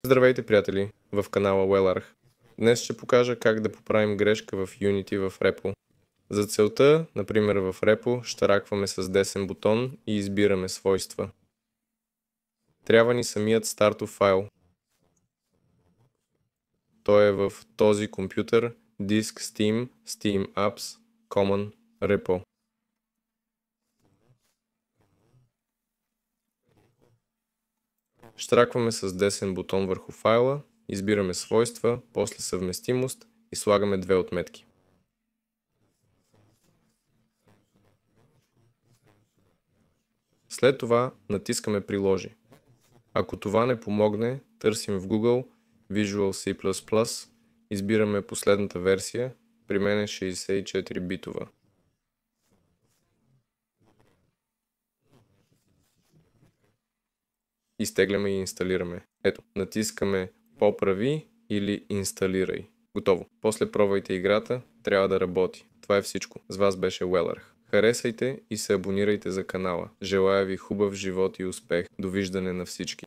Здравейте, приятели, в канала WellArch. Днес ще покажа как да поправим грешка в Unity в REPL. За целта, например в REPL, щракваме с десен бутон и избираме свойства. Трябва ни самият стартов файл. Той е в този компютър, диск Steam, Steam Apps, Common, REPL. Щракваме с десен бутон върху файла, избираме свойства, после съвместимост и слагаме две отметки. След това натискаме приложи. Ако това не помогне, търсим в Google Visual C++, избираме последната версия, при мен е 64 битова. Изтегляме и инсталираме. Ето, натискаме поправи или инсталирай. Готово. После пробвайте играта, трябва да работи. Това е всичко. С вас беше WellArch. Харесайте и се абонирайте за канала. Желая ви хубав живот и успех. Довиждане на всички.